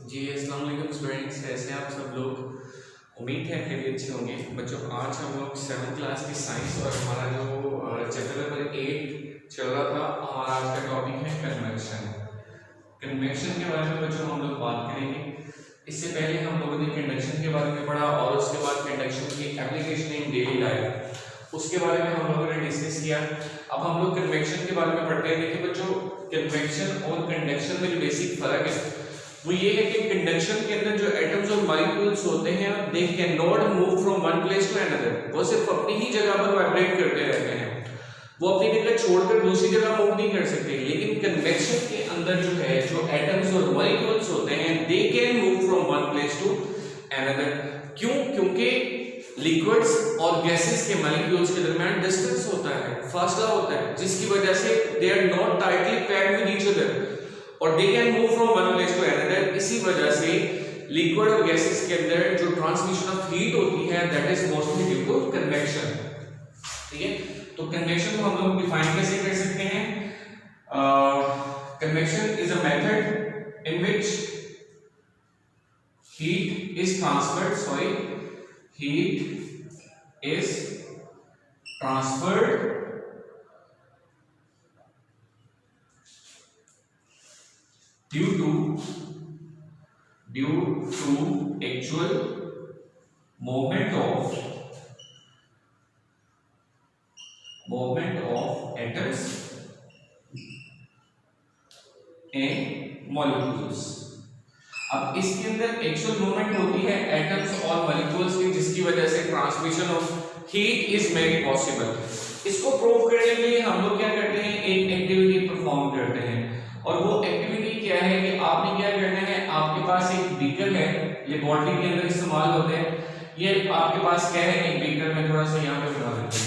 जी अस्सलाम वालेकुम स्टूडेंट्स, कैसे हैं आप सब लोग। उम्मीद है कि अच्छे होंगे बच्चों। आज हम लोग 7th क्लास की साइंस और हमारा जो चैप्टर नंबर 8 चल रहा था, हमारा आज का टॉपिक है कन्वेक्शन। कन्वेक्शन के बारे में बच्चों हम लोग बात करेंगे। इससे पहले हम लोगों ने कंडक्शन के बारे में पढ़ा और उसके बाद कंडक्शन की एप्लीकेशन इन डेली लाइफ उसके बारे में हम लोगों ने डिस्कस किया। अब हम लोग कन्वेक्शन के बारे में पढ़ते हैं। देखिए बच्चों, कन्वेक्शन और कंडक्शन में जो बेसिक फर्क है वो ये है कि कंडक्शन के अंदर जो एटम्स और मॉलिक्यूल्स होते हैं they can not move from one place to another. वो सिर्फ अपनी ही जगह पर वाइब्रेट करते रहते हैं, वो अपनी जगह छोड़कर दूसरी जगह मूव नहीं कर सकते। लेकिन कन्वेक्शन के अंदर जो है जो एटम्स और मॉलिक्यूल्स होते हैं they can move from one place to another. क्यों? क्योंकि लिक्विड्स और गैसेस के मॉलिक्यूल्स के दरमियान डिस्टेंस होता है, फासला होता है, जिसकी वजह से they are not tightly packed with each other और they can move from one place to another. इसी वजह से लिक्विड और गैसेस के अंदर जो ट्रांसमिशन ऑफ हीट होती है that is mostly due to convection. ठीक है, तो कन्वेक्शन को हम लोग डिफाइन कैसे कर सकते हैं? Convection is a method in which heat is transferred due to actual movement of atoms and molecules। अब इसके अंदर एक्चुअल मूवमेंट होती है एटम्स और मॉलिक्यूल्स की, जिसकी वजह से transmission of heat is made possible. इसको प्रूव करने के लिए हम लोग क्या करते हैं, एक एक्टिविटी परफॉर्म करते हैं। और वो एक्टिविटी क्या है कि आपने क्या करना है, आपके पास एक बीकर है, लेबोरेटरी के अंदर इस्तेमाल होते हैं। ये आपके पास क्या है, एक बीकर में थोड़ा सा यहाँ पे बना देते हैं।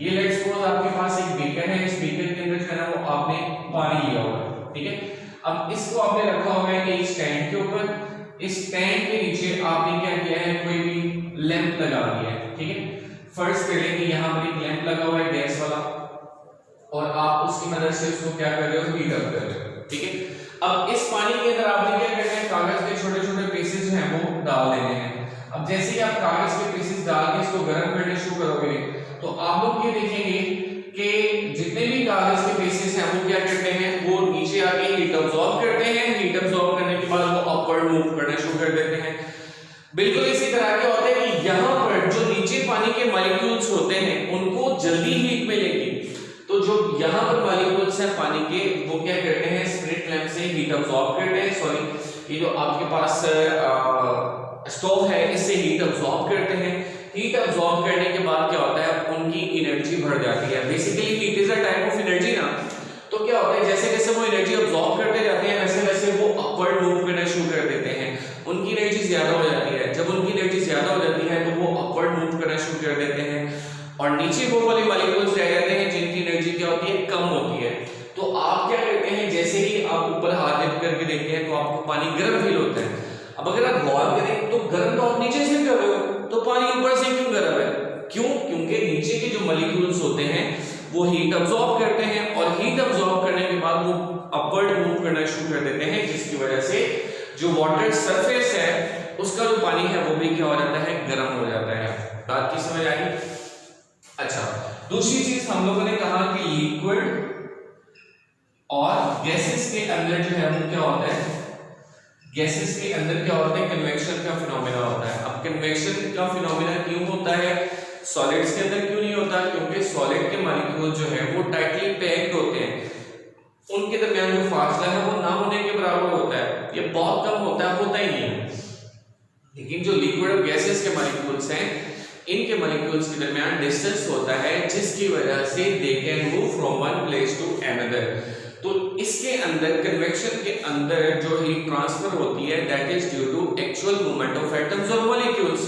ये लेट्स सपोज आपके पास एक बीकर है, इस बीकर के अंदर जो है ना वो आपने पानी लिया हुआ है। ठीक है, अब इसको आपने रखा हुआ है एक स्टैंड के ऊपर। इस स्टैंड के नीचे आपने क्या किया है, कोई भी लैंप लगा दिया है। ठीक है, फर्स्ट पहले कि यहाँ पर एक लैंप लगा हुआ है गैस वाला और आप उसकी मदद से उसको क्या कर रहे हो, हीट अप कर रहे हो। ठीक है, अब इस पानी के अंदर आपने क्या करना है, कागज के छोटे छोटे पीसेस जो हैं वो डाल देने हैं। अब जैसे ही आप कागज के पीसेस डाल के इसको गर्म करने शुरू करोगे तो आप लोग ये देखेंगे कि जितने भी कागज के पीसेस हैं वो क्या करते हैं, वो नीचे आके हीट अब्सॉर्ब करते हैं। हीट अब्सॉर्ब करने के बाद वो अपवर्ड मूव करना शुरू कर देते हैं। बिल्कुल इसी तरह क्या होता है कि यहाँ पर जो नीचे पानी के मॉलिक्यूल्स होते हैं उनको जल्दी हीट मिलेगी, तो जो यहाँ पर मॉलिक्यूल्स हैं पानी के वो क्या करते हैं, स्पिरिट लैंप से हीट अब्सॉर्ब करते हैं। सॉरी, ये जो आपके पास स्टोव है इससे हीट अब्सॉर्ब करते हैं। हीट अब्सॉर्ब करने के बाद क्या होता है, उनकी एनर्जी बढ़ जाती है। Basically heat is a type of energy ना। तो क्या होता है, जैसे जैसे वो एनर्जी अब्सॉर्ब करते जाते हैं वैसे वैसे वो अपवर्ड मूव करना शुरू कर देते हैं। उनकी एनर्जी ज्यादा हो जाती है। जब उनकी एनर्जी ज्यादा हो जाती है तो वो अपवर्ड मूव करना शुरू कर देते हैं और नीचे वो वाले मॉलिक्यूल्स रह जाते हैं जिनकी एनर्जी क्या होती है, कम होती है। तो आप क्या करते हैं, जैसे ही आप ऊपर हाथ डिप करके देखते हैं तो आपको पानी गर्म फील होता है। अब अगर आप गौर करें तो गर्म तो आप नीचे से कर रहे हो, तो पानी ऊपर से क्यों गर्म है? क्यों? क्योंकि नीचे के जो मॉलिक्यूल्स होते हैं वो हीट अब्सॉर्ब करते हैं और हीट अब्सॉर्ब करने के बाद वो अपवर्ड मूव करना शुरू कर देते हैं, जिसकी वजह से जो वाटर सरफेस है उसका जो पानी है वो भी क्या हो जाता है, गर्म हो जाता है। बात की समझ आई? अच्छा, दूसरी चीज हम लोगों ने कहा कि लिक्विड और गैसेस के अंदर जो है वो क्या होता है, गैसेस के अंदर क्या होता है, कन्वेक्शन का फिनोमेना होता है। अब कन्वेक्शन का फिनोमेना क्यों होता है, सॉलिड्स के अंदर क्यों नहीं होता? क्योंकि सॉलिड के मॉलिक्यूल जो है वो टाइटली पैक्ड होते हैं, उनके दरमियान जो फासला है वो ना होने के बराबर होता है, ये बहुत कम होता है, होता ही नहीं है। लेकिन जो लिक्विड और गैसेस के मॉलिक्यूल्स हैं इनके मॉलिक्यूल्स के दरमियान डिस्टेंस होता है, जिसकी वजह से they can move from one place to another. तो इसके अंदर कन्वेक्शन के अंदर जो हीट ट्रांसफर होती है that is due to actual movement of atoms और मॉलिक्यूल्स।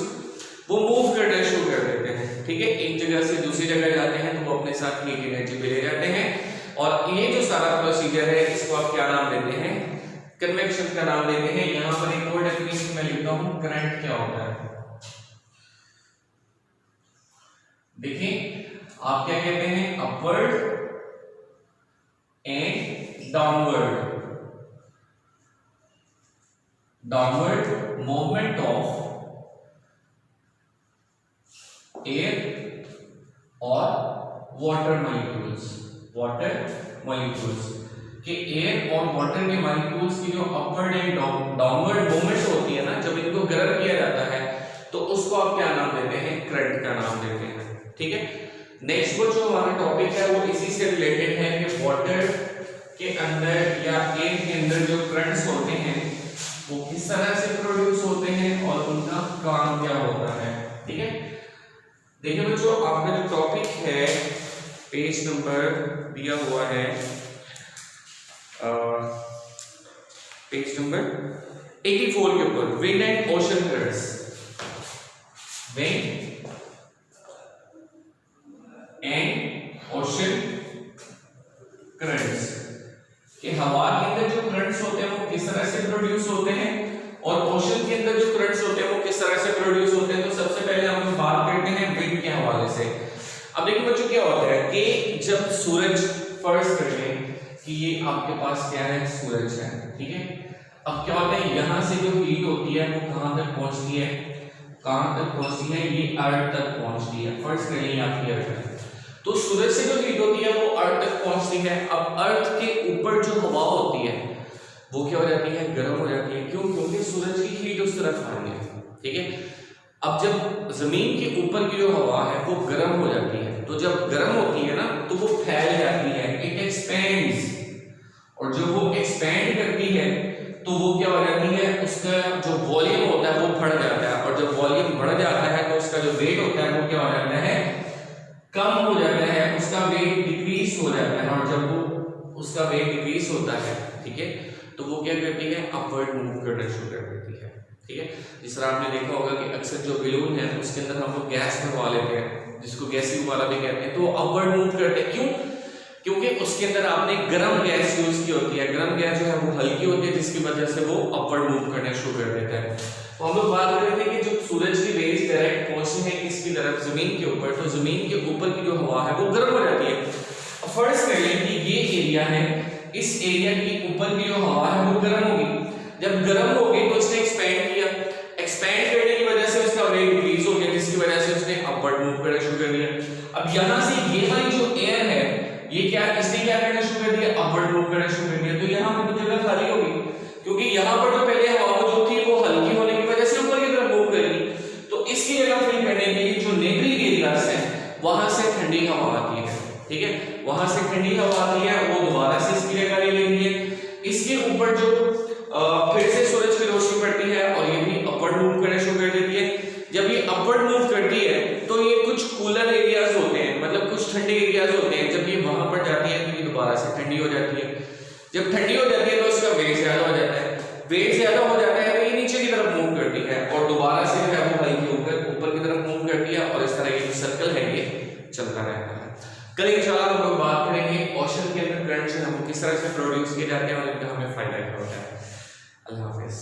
वो मूव करना शुरू कर देते हैं। ठीक है, एक जगह से दूसरी जगह जाते हैं तो वो अपने साथ हीट एनर्जी भी ले जाते हैं। और ये जो सारा प्रोसीजर है इसको आप क्या नाम देते हैं, कन्वेक्शन का नाम देते हैं। यहां पर एक और डेफिनेशन मैं लिखता हूं, करंट क्या होता है। देखिए आप क्या कहते हैं, upward and downward downward movement of air और वाटर मॉलिक्यूल्स कि एयर और वाटर के मॉलिक्यूल्स की जो अपवर्ड एंड डाउनवर्ड मूवमेंट होती है ना, जब इनको गर्म किया जाता है तो उसको आप क्या नाम देते हैं? करंट का नाम देते हैं। ठीक है, नेक्स्ट वो जो हमारा टॉपिक है वो इसी से रिलेटेड है कि वाटर के अंदर या एयर के अंदर जो करंट्स होते हैं वो किस तरह से प्रोड्यूस होते हैं और उनका काम क्या होता है। ठीक है, देखिए बच्चों, आपका जो टॉपिक है पेज नंबर दिया हुआ है, पेज नंबर 84 के ऊपर, wind and ocean currents. Wind and ocean currents कि हवा के अंदर जो करंट्स होते हैं वो किस तरह से प्रोड्यूस होते हैं और ओशन के अंदर जो करंट्स होते हैं वो किस तरह से प्रोड्यूस होते हैं। तो सबसे पहले हम बात करते हैं विंड के हवाले से। अब देखिए बच्चों, क्या होता है कि जब सूरज, फर्ज कर लें कि ये आपके पास क्या है, सूरज है। ठीक है, अब क्या होता है, यहां से जो हीट होती है वो कहां तक पहुंचती है? कहां तक पहुंचती है? ये अर्थ तक पहुंचती है। फर्ज कर लें आपकी अर्थ है, तो सूरज से जो हीट होती है वो अर्थ तक पहुंचती है। अब अर्थ के ऊपर जो हवा होती है वो क्या हो जाती है? गर्म हो जाती है। क्यों? क्योंकि सूरज की हीट उस तरफ आ रही है। ठीक है, अब जब जमीन के ऊपर की जो हवा है वो गर्म हो जाती है, तो जब गर्म होती है ना तो वो फैल जाती है, इट एक्सपेंड्स, और जब वो एक्सपेंड करती है तो वो क्या हो जाती है, उसका जो वॉल्यूम होता है वो बढ़ जाता है, और जब वॉल्यूम बढ़ जाता है तो उसका जो वेट होता है वो क्या हो जाता है? कम हो जाता है, उसका वेट डिक्रीज हो जाता है। और जब वो उसका वेट डिक्रीज होता है, ठीक है, तो वो क्या करती है? अपवर्ड मूव करना शुरू कर देती है। ठीक है, जिस तरह आपने देखा होगा कि अक्सर जो बलून है उसके अंदर हम लोग गैस भरवा लेते हैं, जिसको गैसीय उबाला भी कहते हैं, तो वो अपवर्ड मूव करते हैं। क्यों? क्योंकि उसके अंदर आपने गर्म गैस यूज की होती है। गर्म गैस जो है वो हल्की होती है, जिसकी वजह से वो अपवर्ड मूव करना शुरू कर देता है। तो हम लोग बात कर रहे थे कि जो सूरज की रेज डायरेक्ट पहुंचती है किसकी तरफ? जमीन के ऊपर, तो जमीन के ऊपर की जो हवा है वो गर्म हो जाती है। फर्ज कर लें कि ये एरिया है, इस एरिया के ऊपर की जो हवा है वो गर्म होगी। जब गर्म हो गई तो इसने एक्सपेंड किया, एक्सपेंड करने की वजह से उसका वेट डिक्रीज हो गया, जिसकी वजह से उसने अपवर्ड मूव करना शुरू कर दिया। अब यहां से ये वाली जो एयर है ये क्या, इसने क्या करना शुरू कर दिया? अपवर्ड मूव करना शुरू कर दिया। तो यहां पर तो जगह खाली होगी, क्योंकि यहां पर जो पहले हवा मौजूद थी वो हल्की होने की वजह से ऊपर की तरफ मूव करेगी। तो इसकी जगह फिल करने के लिए जो नेबरिंग एरियाज है वहां से ठंडी हवा आती है। ठीक है, वहां से ठंडी हवा आती है, वो दोबारा से इसकी जगह ले लेती है। इसके ऊपर जो फिर से सूरज की रोशनी पड़ती है और ये भी अपवर्ड मूव करना शुरू कर देती है। जब ये अपवर्ड मूव करती है तो ये कुछ कूलर एरियाज होते हैं, मतलब कुछ ठंडे एरियाज होते हैं, जब ये वहां पर जाती है तो ये दोबारा से ठंडी हो जाती है। जब ठंडी हो जाती है तो इसका वेट ज्यादा हो जाता है, वेट ज्यादा हो जाता है तो ये नीचे की तरफ मूव करती है और दोबारा से जो है वो हल्की होकर ऊपर की तरफ मूव करती है, और इस तरह ये सर्कल है ये चलता रहता है। कल इंशाअल्लाह हम लोग बात करेंगे ओशन के अंदर करंट जो है वो किस तरह से प्रोड्यूस किए जाते हैं और इनका हमें फायदा क्या होता है। अल्लाह हाफिज़।